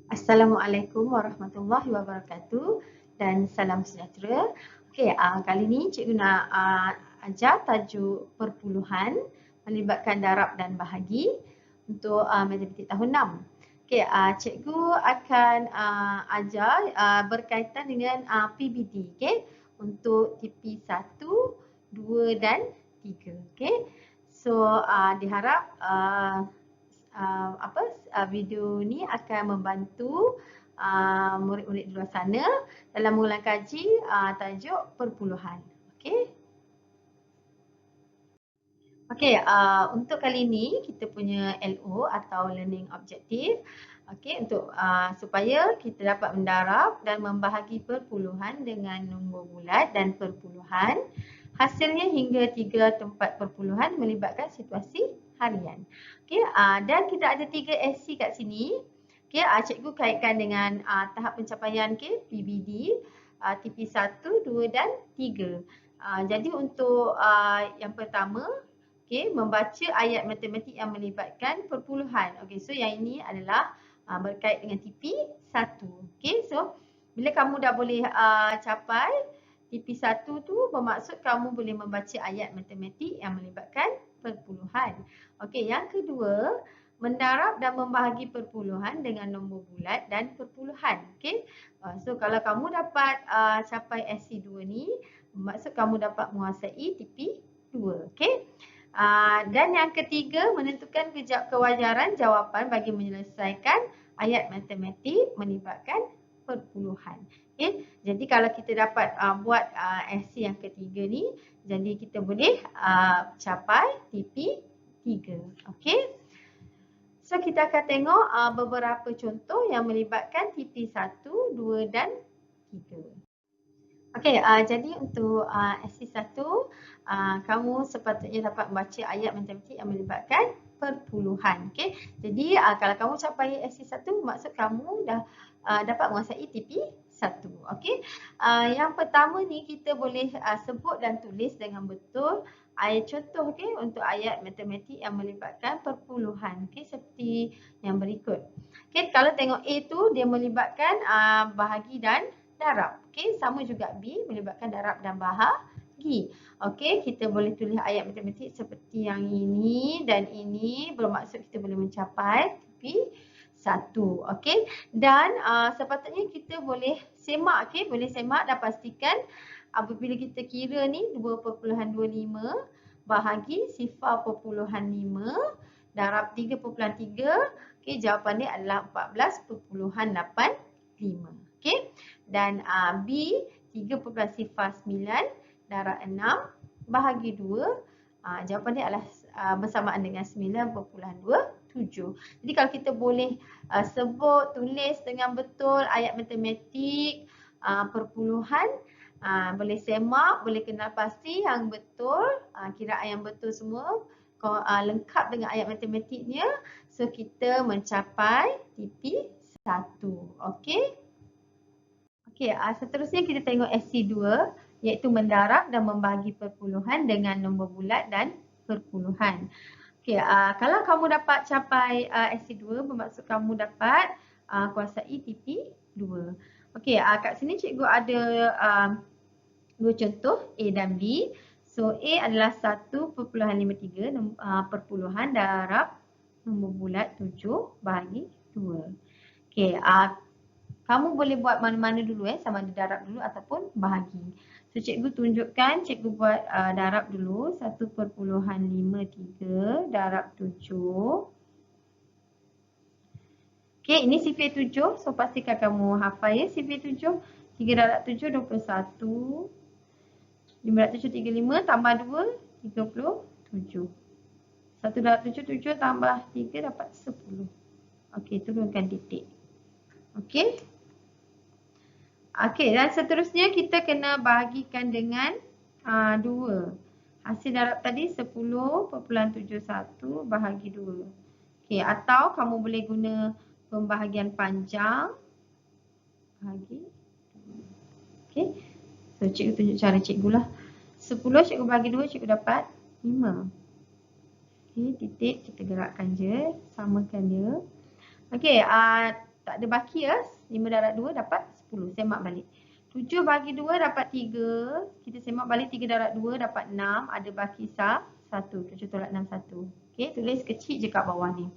Assalamualaikum warahmatullahi wabarakatuh dan salam sejahtera. Okey, kali ni cikgu nak ajar tajuk perpuluhan melibatkan darab dan bahagi untuk matematik tahun 6. Okey, cikgu akan ajar berkaitan dengan PBD, okey, untuk TP 1, 2 dan 3. Okey. So diharap video ni akan membantu murid-murid di luar sana dalam mengulang kaji tajuk perpuluhan. Okey. Okey, untuk kali ni kita punya LO atau learning objective. Okey, untuk supaya kita dapat mendarab dan membahagi perpuluhan dengan nombor bulat dan perpuluhan. Hasilnya hingga 3 tempat perpuluhan melibatkan situasi harian. Okey, dan kita ada 3 SC kat sini. Okey, cikgu kaitkan dengan tahap pencapaian PBD, TP 1, 2 dan 3. Jadi untuk yang pertama, okey, membaca ayat matematik yang melibatkan perpuluhan. Okey, so yang ini adalah berkait dengan TP 1. Okey, so bila kamu dah boleh capai TP 1 tu bermaksud kamu boleh membaca ayat matematik yang melibatkan perpuluhan. Okey, yang kedua, mendarab dan membahagi perpuluhan dengan nombor bulat dan perpuluhan. Okey. So kalau kamu dapat capai SC2 ni, bermaksud kamu dapat menguasai TP 2. Okey. Dan yang ketiga, menentukan kewajaran jawapan bagi menyelesaikan ayat matematik melibatkan perpuluhan. Okay. Jadi kalau kita dapat buat SC yang ketiga ni, jadi kita boleh capai TP 3. Okay. So kita akan tengok beberapa contoh yang melibatkan TP 1, 2 dan 3. Okey, jadi untuk SC 1, kamu sepatutnya dapat membaca ayat matematik yang melibatkan perpuluhan. Okey. Jadi kalau kamu capai SC 1, maksud kamu dah dapat menguasai TP 1. Okey. Yang pertama ni kita boleh sebut dan tulis dengan betul ayat contoh, okey, untuk ayat matematik yang melibatkan perpuluhan. Okey, seperti yang berikut. Okey, kalau tengok A tu dia melibatkan bahagi dan darab. Okey, sama juga B melibatkan darab dan bahagi. Okey, kita boleh tulis ayat matematik seperti yang ini dan ini, bermaksud kita boleh mencapai TP 1. Okey, dan sepatutnya kita boleh semak, okey, boleh semak dan pastikan apabila kita kira ni 2.25 bahagi 0.5 darab 3.3, okey, jawapan dia adalah 14.85. Okey. Dan B 3.09 darab 6 bahagi 2, jawapan dia adalah bersamaan dengan 9.27. Jadi kalau kita boleh sebut, tulis dengan betul ayat matematik perpuluhan, boleh semak, boleh kenal pasti yang betul, kiraan yang betul semua, lengkap dengan ayat matematiknya, so kita mencapai TP 1. Okey. Okey, seterusnya kita tengok SC2, iaitu mendarab dan membahagi perpuluhan dengan nombor bulat dan perpuluhan. Okey, kalau kamu dapat capai SC2, bermaksud kamu dapat kuasai TP 2. Okey, kat sini cikgu ada dua contoh A dan B. So A adalah 1.53 perpuluhan darab nombor bulat 7 bahagi 2. Okey, kamu boleh buat mana-mana dulu sama ada darab dulu ataupun bahagi. So cikgu tunjukkan, cikgu buat darab dulu 1.53 darab 7. Okey, ini sifir 7. So pastikan kamu hafal ya sifir 7. 3 darab 7 21. 5 darab 7 35 tambah 2 37. 1 darab 7 7 tambah 3 dapat 10. Okey, turunkan titik. Okey. Okey, dan seterusnya kita kena bahagikan dengan 2. Hasil darab tadi 10.71 bahagi 2. Okey, atau kamu boleh guna pembahagian panjang bahagi 2. Okey. So cikgu tunjuk cara cikgu lah. 10 cikgu bagi 2, cikgu dapat 5. Okey, titik kita gerakkan je, samakan dia. Okey, tak ada baki ya. 5 darab 2 dapat 10. Semak balik. 7 bagi 2 dapat 3. Kita semak balik 3 darab 2 dapat 6. Ada baki sah 1. 7 tolak 6, 1. Okey, tulis kecil je kat bawah ni.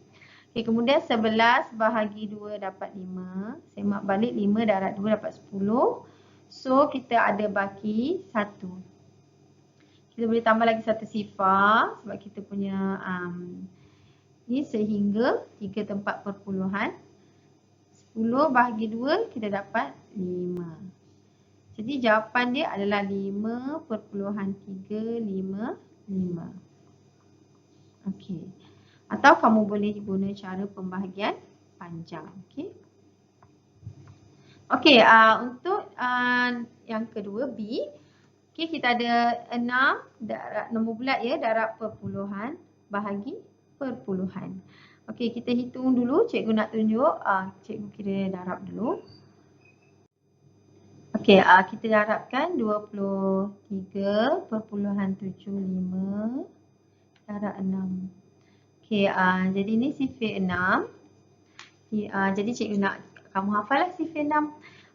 Okey, kemudian 11 bahagi 2 dapat 5. Semak balik 5 darab 2 dapat 10. So, kita ada baki 1. Kita boleh tambah lagi satu sifar sebab kita punya ni sehingga 3 tempat perpuluhan. 10 bahagi 2 kita dapat 5. Jadi jawapan dia adalah 5.355. Okey. Atau kamu boleh guna cara pembahagian panjang. Okey. Okey, untuk yang kedua B, okey, kita ada 6 darab nombor bulat ya, darab perpuluhan bahagi perpuluhan. Okey, kita hitung dulu. Cikgu nak tunjuk. Cikgu kira darab dulu. Okey, kita darabkan 23.75 darab 6. Okey, jadi ni sifir 6. Jadi cikgu nak kamu hafal lah sifir 6.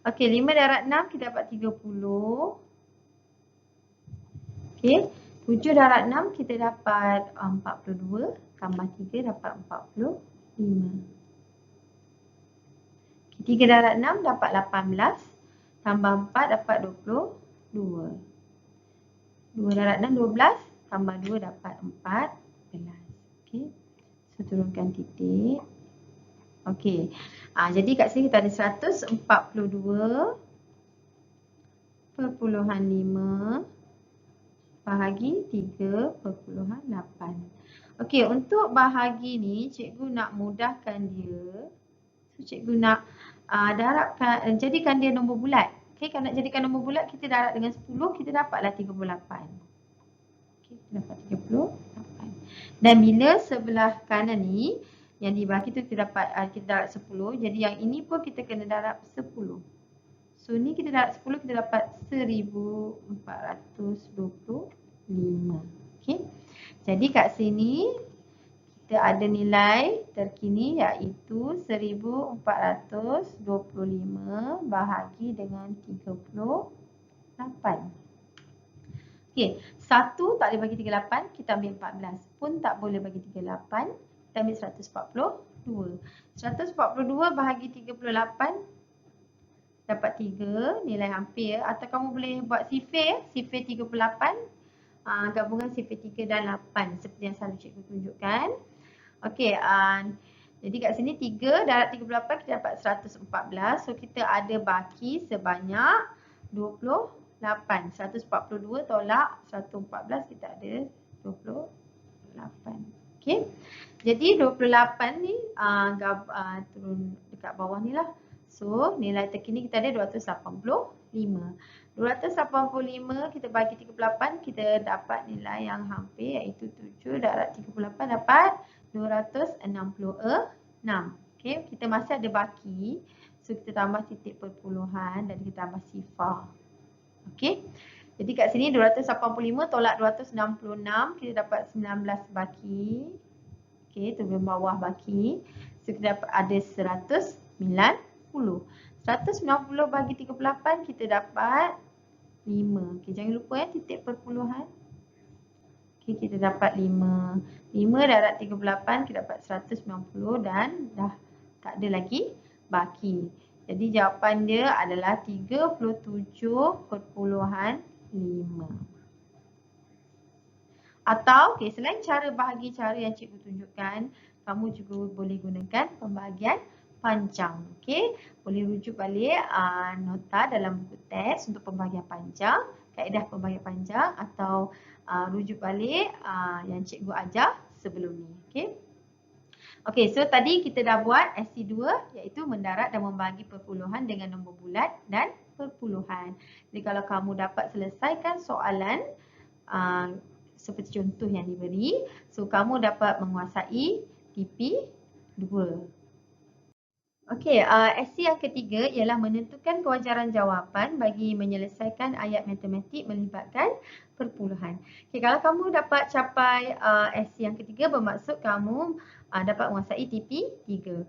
Okey, 5 darab 6 kita dapat 30. Okey, 7 darab 6 kita dapat 42. Tambah 3 dapat 45. Okay, 3 darab 6 dapat 18. Tambah 4 dapat 22. 2 darab 6, 12. Tambah 2 dapat 14. Okey, so turunkan titik. Okey, jadi kat sini kita ada 142.5 bahagi 3.8. Okey, untuk bahagi ni cikgu nak mudahkan dia. So cikgu nak darabkan, jadikan dia nombor bulat. Okey, kalau nak jadikan nombor bulat kita darab dengan 10, kita dapatlah 38. Okey, kita dapat 38. Dan bila sebelah kanan ni yang dibahagi tu kita dapat kita darab 10. Jadi yang ini pun kita kena darab 10. So ni kita darab 10, kita dapat 1425. Okey. Jadi kat sini kita ada nilai terkini iaitu 1425 bahagi dengan 38. Okey, 1 tak boleh bagi 38, kita ambil 14. Pun tak boleh bagi 38, kita ambil 142. 142 bahagi 38 dapat 3, nilai hampir. Atau kamu boleh buat sifir 38. Gabungan sifir 3 dan 8 seperti yang selalu cikgu tunjukkan. Okey, jadi kat sini 3 darab 38 kita dapat 114. So kita ada baki sebanyak 28. 142 tolak 114 kita ada 28. Okey. Jadi 28 ni turun dekat bawah ni lah. So nilai terkini kita ada 285. 285 kita bagi 38 kita dapat nilai yang hampir iaitu 7 darab 38 dapat 266. Okey, kita masih ada baki. So kita tambah titik perpuluhan dan kita tambah sifar. Okey. Jadi kat sini 285 tolak 266 kita dapat 19 baki. Okey, tu bawah baki. So kita dapat ada 190. 190 bagi 38 kita dapat 5. Okey, jangan lupa titik perpuluhan. Okey, kita dapat 5. 5 darab 38 kita dapat 190 dan dah tak ada lagi baki. Jadi jawapan dia adalah 37.5. Atau selain cara bahagi cara yang cikgu tunjukkan, kamu juga boleh gunakan pembahagian panjang. Okey, boleh rujuk balik nota dalam buku teks untuk pembahagian panjang, kaedah pembahagian panjang atau rujuk balik yang cikgu ajar sebelum ni. Okey. Okey, so tadi kita dah buat SC2 iaitu mendarat dan membahagi perpuluhan dengan nombor bulat dan perpuluhan. Jadi kalau kamu dapat selesaikan soalan seperti contoh yang diberi, so kamu dapat menguasai TP2. Okey, SC yang ketiga ialah menentukan kewajaran jawapan bagi menyelesaikan ayat matematik melibatkan perpuluhan. Okey, kalau kamu dapat capai SC yang ketiga bermaksud kamu dapat menguasai TP3.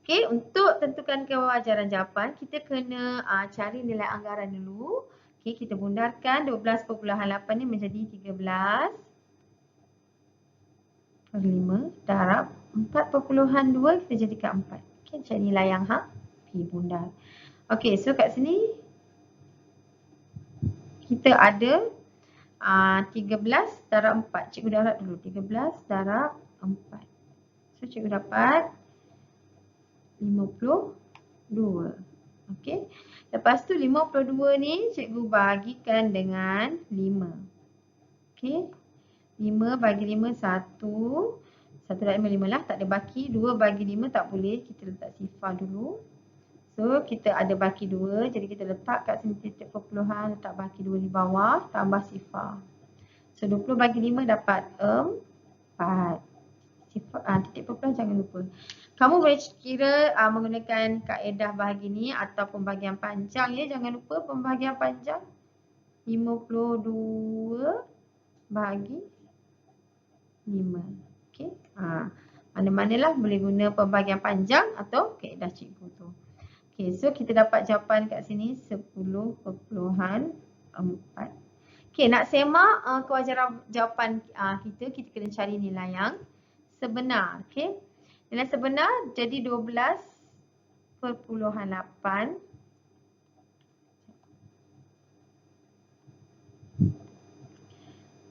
Okey, untuk tentukan kewajaran jawapan, kita kena cari nilai anggaran dulu. Okey, kita bundarkan 12.8 ni menjadi 13/5 darab 4.2 kita jadikan 4. Okey, cari nilai yang P bundar. Okey, so kat sini kita ada 13 darab 4. Cikgu darab dulu. 13 darab 4. So, cikgu dapat 52. Okey. Lepas tu 52 ni cikgu bahagikan dengan 5. Okey. 5 bagi 5 1. 1 darab 5 5 lah. Tak ada baki. 2 bagi 5 tak boleh. Kita letak sifar dulu. So kita ada baki 2. Jadi kita letak kat sini titik perpuluhan. Letak baki 2 di bawah. Tambah sifar. So 20 bagi 5 dapat 4. Titik perpuluhan jangan lupa. Kamu boleh kira menggunakan kaedah bahagi ni atau pembahagian panjang ya. Jangan lupa pembahagian panjang. 52 bahagi 5. Okey. Mana-manalah boleh guna pembahagian panjang atau kaedah cikgu tu. Okey, so kita dapat jawapan kat sini 10.4. Okey, nak semak kewajaran jawapan kita kena cari nilai yang sebenar. Okey. Nilai sebenar jadi 12.8.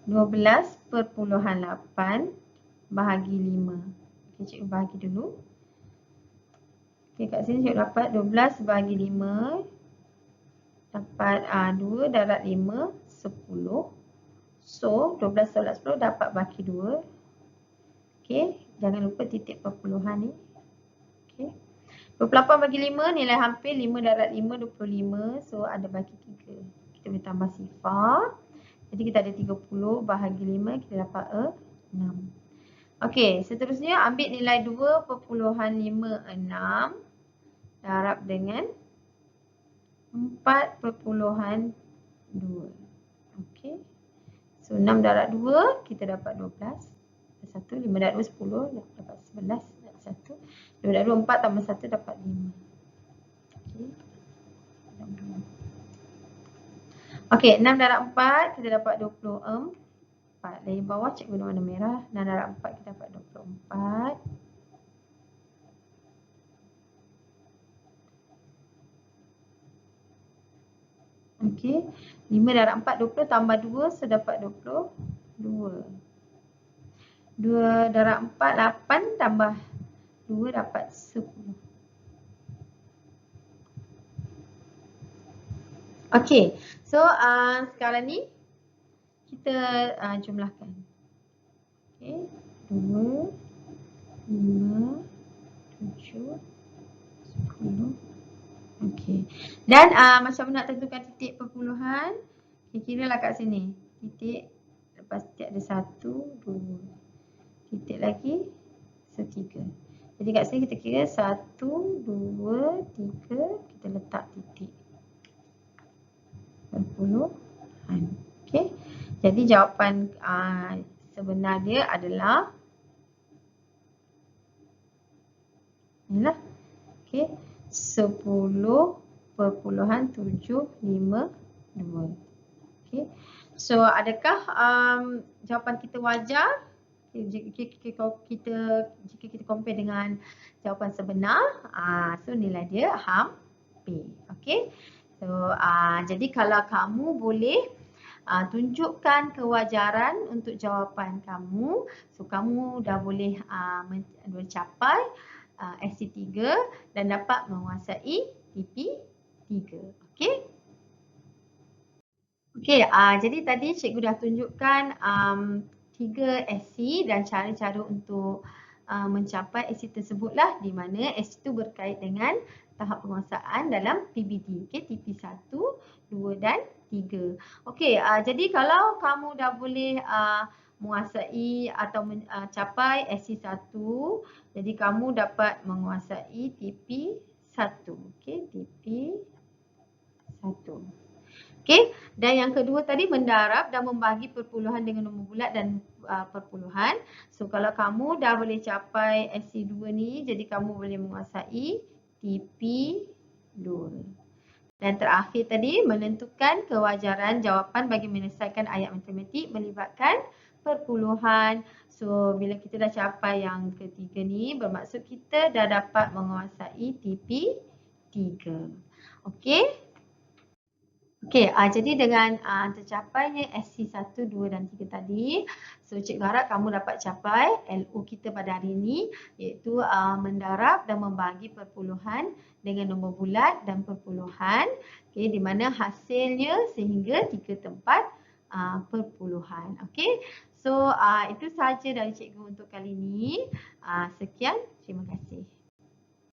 12.8 bahagi 5. Okey, cikgu bahagi dulu. Okey, kat sini cikgu dapat 12 bahagi 5 dapat 2 darab 5 10. So 12 tolak 10 dapat baki 2. Okey, jangan lupa titik perpuluhan ni. Okey. 28 bagi 5 nilai hampir 5 darab 5 25. So ada baki 3. Kita boleh tambah sifar. Jadi kita ada 30 bahagi 5 kita dapat 6. Okey, seterusnya ambil nilai 2.56 darab dengan 4.2. Okey. So 6 darab 2 kita dapat 12. 1, 5 darab 2 10 dapat 11 darab 1. 2 darab 2 4 tambah 1 dapat 5. Okey. Okey, 6 darab 4 kita dapat 24. Dari bawah cikgu guna warna merah. 6 darab 4 kita dapat 24. Okey. 5 darab 4 20 tambah 2 so dapat 22. 2 darab 4 8 tambah 2 dapat 10. Okey. So sekarang ni kita jumlahkan. Okey. 2 5 7 10. Okey. Dan macam nak tentukan titik perpuluhan, kira lah kat sini. Titik, lepas titik ada 1, 2. Titik lagi, 3. Jadi kat sini kita kira 1, 2, 3. Kita letak titik perpuluhan. Okey. Jadi jawapan sebenar dia adalah inilah. Okey. 10.752. Okey. So adakah jawapan kita wajar? Jika kita compare dengan jawapan sebenar, so nilai dia hampir. Okey. So jadi kalau kamu boleh tunjukkan kewajaran untuk jawapan kamu, so kamu dah boleh mencapai SC3 dan dapat menguasai TP3. Okey. Okey, jadi tadi cikgu dah tunjukkan 3 SC dan cara-cara untuk mencapai SC tersebutlah, di mana SC itu berkait dengan tahap penguasaan dalam PBD. Okey, TP1, 2 dan 3. Okey, jadi kalau kamu dah boleh menguasai atau mencapai SC1, jadi kamu dapat menguasai TP1. Okey, TP1. Okey, dan yang kedua tadi mendarab dan membahagi perpuluhan dengan nombor bulat dan perpuluhan. So kalau kamu dah boleh capai SC2 ni, jadi kamu boleh menguasai TP2. Dan terakhir tadi, menentukan kewajaran jawapan bagi menyelesaikan ayat matematik melibatkan perpuluhan. So, bila kita dah capai yang ketiga ni, bermaksud kita dah dapat menguasai TP3. Okey? Okey, jadi dengan tercapainya SC1, 2 dan 3 tadi, so cikgu harap kamu dapat capai LO kita pada hari ini, iaitu mendarab dan membahagi perpuluhan dengan nombor bulat dan perpuluhan, okay, di mana hasilnya sehingga 3 tempat perpuluhan. Okey, so itu sahaja dari cikgu untuk kali ini. Sekian, terima kasih.